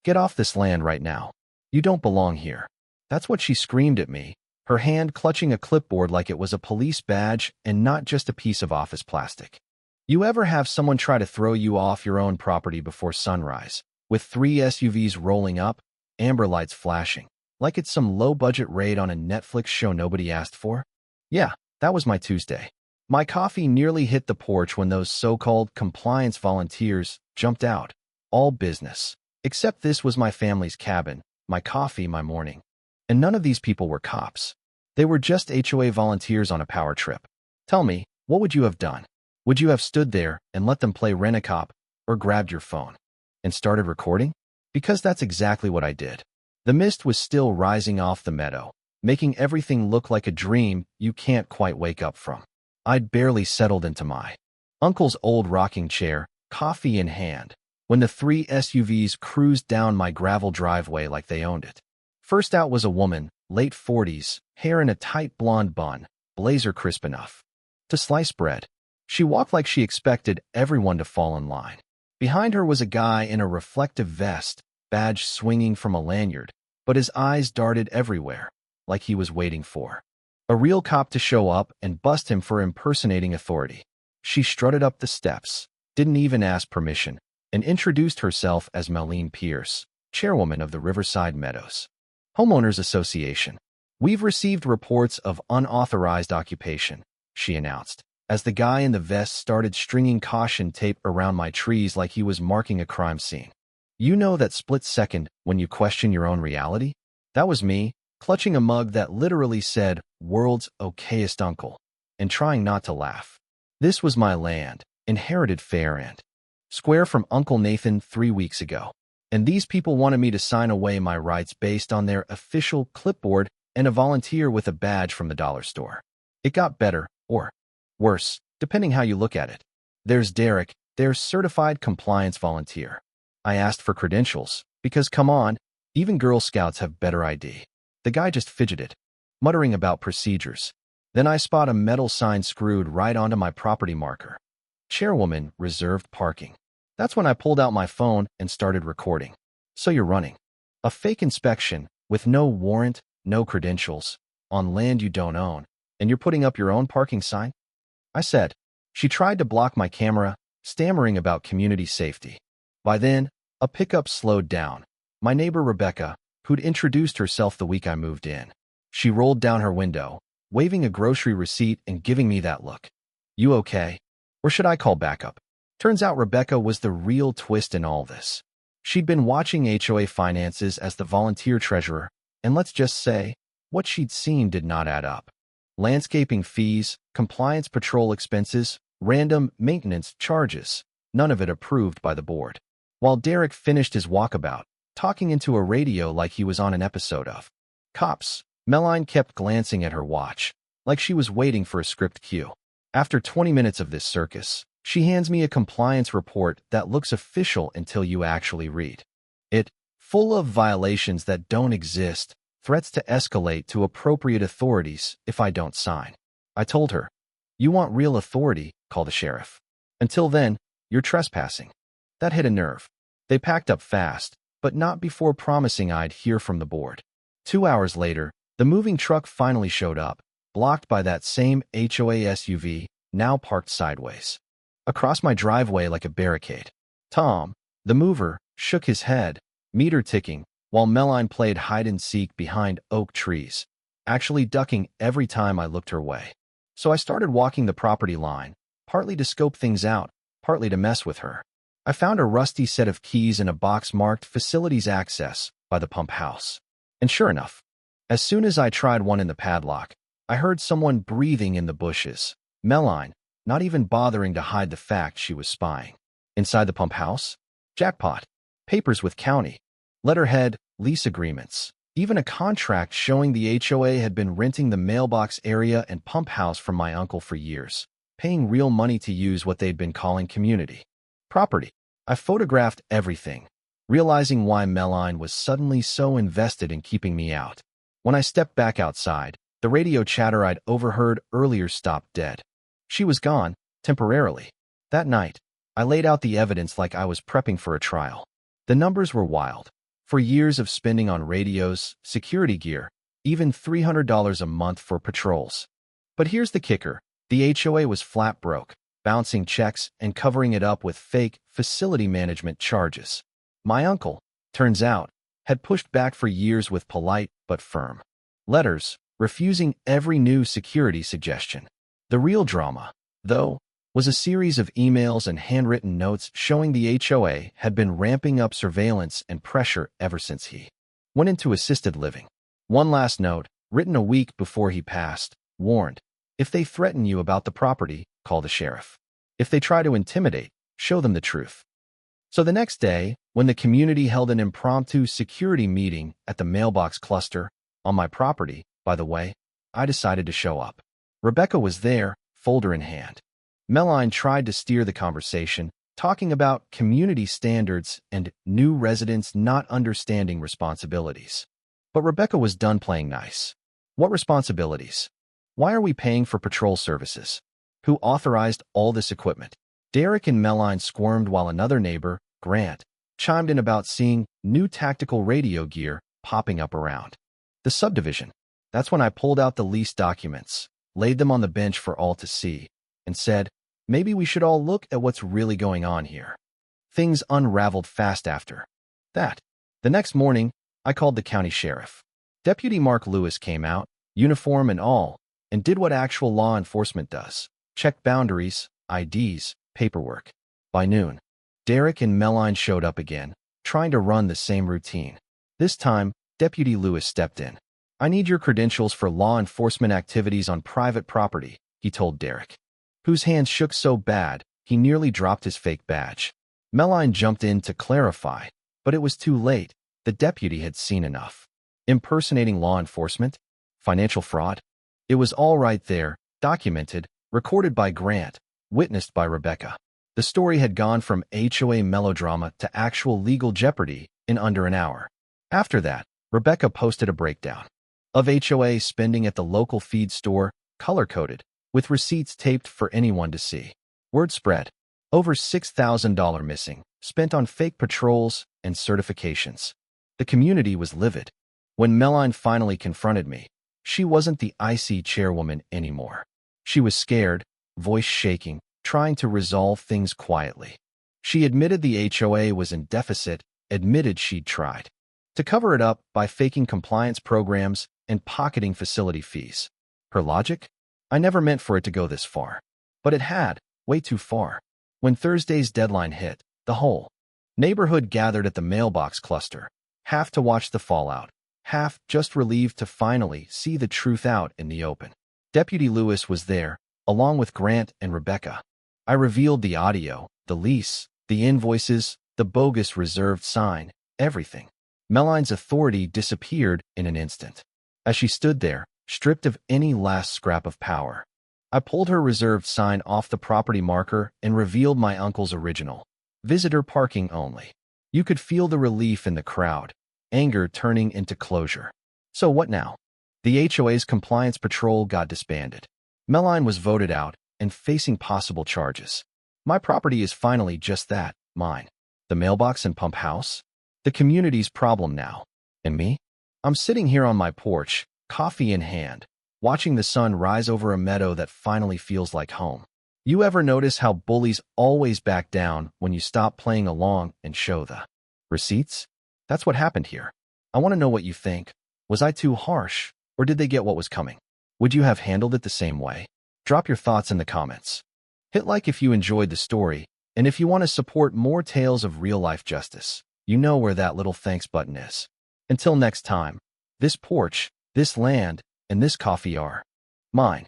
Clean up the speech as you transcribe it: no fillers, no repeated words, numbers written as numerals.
Get off this land right now. You don't belong here. That's what she screamed at me, her hand clutching a clipboard like it was a police badge and not just a piece of office plastic. You ever have someone try to throw you off your own property before sunrise, with 3 SUVs rolling up, amber lights flashing, like it's some low-budget raid on a Netflix show nobody asked for? Yeah, that was my Tuesday. My coffee nearly hit the porch when those so-called compliance volunteers jumped out. All business. Except this was my family's cabin, my coffee, my morning. And none of these people were cops. They were just HOA volunteers on a power trip. Tell me, what would you have done? Would you have stood there and let them play Rent-A-Cop, or grabbed your phone and started recording? Because that's exactly what I did. The mist was still rising off the meadow, making everything look like a dream you can't quite wake up from. I'd barely settled into my uncle's old rocking chair, coffee in hand, when the 3 SUVs cruised down my gravel driveway like they owned it. First out was a woman, late 40s, hair in a tight blonde bun, blazer crisp enough to slice bread. She walked like she expected everyone to fall in line. Behind her was a guy in a reflective vest, badge swinging from a lanyard, but his eyes darted everywhere, like he was waiting for a real cop to show up and bust him for impersonating authority. She strutted up the steps, didn't even ask permission, and introduced herself as Melleen Pierce, chairwoman of the Riverside Meadows Homeowners Association. We've received reports of unauthorized occupation, she announced, as the guy in the vest started stringing caution tape around my trees like he was marking a crime scene. You know that split second when you question your own reality? That was me, clutching a mug that literally said, "World's okayest uncle," and trying not to laugh. This was my land, inherited fair and square from Uncle Nathan 3 weeks ago. And these people wanted me to sign away my rights based on their official clipboard and a volunteer with a badge from the dollar store. It got better, or worse, depending how you look at it. There's Derek, their certified compliance volunteer. I asked for credentials, because come on, even Girl Scouts have better ID. The guy just fidgeted, muttering about procedures. Then I spot a metal sign screwed right onto my property marker. Chairwoman, reserved parking. That's when I pulled out my phone and started recording. So you're running a fake inspection with no warrant, no credentials, on land you don't own, and you're putting up your own parking sign? I said. She tried to block my camera, stammering about community safety. By then, a pickup slowed down. My neighbor Rebecca, who'd introduced herself the week I moved in. She rolled down her window, waving a grocery receipt and giving me that look. You okay? Or should I call backup? Turns out Rebecca was the real twist in all this. She'd been watching HOA finances as the volunteer treasurer, and let's just say, what she'd seen did not add up. Landscaping fees, compliance patrol expenses, random maintenance charges, none of it approved by the board. While Derek finished his walkabout, talking into a radio like he was on an episode of Cops, Melleen kept glancing at her watch, like she was waiting for a script cue. After 20 minutes of this circus, she hands me a compliance report that looks official until you actually read it, full of violations that don't exist, threats to escalate to appropriate authorities if I don't sign. I told her, "You want real authority, call the sheriff. Until then, you're trespassing." That hit a nerve. They packed up fast, but not before promising I'd hear from the board. 2 hours later, the moving truck finally showed up, blocked by that same HOA SUV, now parked sideways across my driveway like a barricade. Tom, the mover, shook his head, meter ticking, while Melleen played hide-and-seek behind oak trees, actually ducking every time I looked her way. So I started walking the property line, partly to scope things out, partly to mess with her. I found a rusty set of keys in a box marked Facilities Access by the pump house. And sure enough, as soon as I tried one in the padlock, I heard someone breathing in the bushes. Melleen, not even bothering to hide the fact she was spying. Inside the pump house? Jackpot. Papers with county. Letterhead, lease agreements. Even a contract showing the HOA had been renting the mailbox area and pump house from my uncle for years, paying real money to use what they'd been calling community property. I photographed everything, realizing why Melleen was suddenly so invested in keeping me out. When I stepped back outside, the radio chatter I'd overheard earlier stopped dead. She was gone, temporarily. That night, I laid out the evidence like I was prepping for a trial. The numbers were wild. For years of spending on radios, security gear, even $300 a month for patrols. But here's the kicker. The HOA was flat broke, bouncing checks and covering it up with fake facility management charges. My uncle, turns out, had pushed back for years with polite but firm letters, refusing every new security suggestion. The real drama, though, was a series of emails and handwritten notes showing the HOA had been ramping up surveillance and pressure ever since he went into assisted living. One last note, written a week before he passed, warned, if they threaten you about the property, call the sheriff. If they try to intimidate, show them the truth. So the next day, when the community held an impromptu security meeting at the mailbox cluster on my property, by the way, I decided to show up. Rebecca was there, folder in hand. Meline tried to steer the conversation, talking about community standards and new residents not understanding responsibilities. But Rebecca was done playing nice. What responsibilities? Why are we paying for patrol services? Who authorized all this equipment? Derek and Meline squirmed while another neighbor, Grant, chimed in about seeing new tactical radio gear popping up around the subdivision. That's when I pulled out the lease documents, laid them on the bench for all to see, and said, maybe we should all look at what's really going on here. Things unraveled fast after that. The next morning, I called the county sheriff. Deputy Mark Lewis came out, uniform and all, and did what actual law enforcement does. Checked boundaries, IDs, paperwork. By noon, Derek and Meline showed up again, trying to run the same routine. This time, Deputy Lewis stepped in. I need your credentials for law enforcement activities on private property, he told Derek, whose hands shook so bad he nearly dropped his fake badge. Meline jumped in to clarify, but it was too late. The deputy had seen enough. Impersonating law enforcement? Financial fraud? It was all right there, documented, recorded by Grant, witnessed by Rebecca. The story had gone from HOA melodrama to actual legal jeopardy in under an hour. After that, Rebecca posted a breakdown of HOA spending at the local feed store, color-coded, with receipts taped for anyone to see. Word spread. Over $6,000 missing, spent on fake patrols and certifications. The community was livid. When Meline finally confronted me, she wasn't the icy chairwoman anymore. She was scared, voice shaking, trying to resolve things quietly. She admitted the HOA was in deficit, admitted she'd tried to cover it up by faking compliance programs and pocketing facility fees. Her logic? I never meant for it to go this far. But it had, way too far. When Thursday's deadline hit, the whole neighborhood gathered at the mailbox cluster, half to watch the fallout, half just relieved to finally see the truth out in the open. Deputy Lewis was there, along with Grant and Rebecca. I revealed the audio, the lease, the invoices, the bogus reserved sign, everything. Meline's authority disappeared in an instant. As she stood there, stripped of any last scrap of power, I pulled her reserved sign off the property marker and revealed my uncle's original. Visitor parking only. You could feel the relief in the crowd, anger turning into closure. So what now? The HOA's compliance patrol got disbanded. Meline was voted out and facing possible charges. My property is finally just that, mine. The mailbox and pump house? The community's problem now. And me? I'm sitting here on my porch, coffee in hand, watching the sun rise over a meadow that finally feels like home. You ever notice how bullies always back down when you stop playing along and show the receipts? That's what happened here. I want to know what you think. Was I too harsh, or did they get what was coming? Would you have handled it the same way? Drop your thoughts in the comments. Hit like if you enjoyed the story, and if you want to support more tales of real-life justice, you know where that little thanks button is. Until next time, this porch, this land, and this coffee are mine.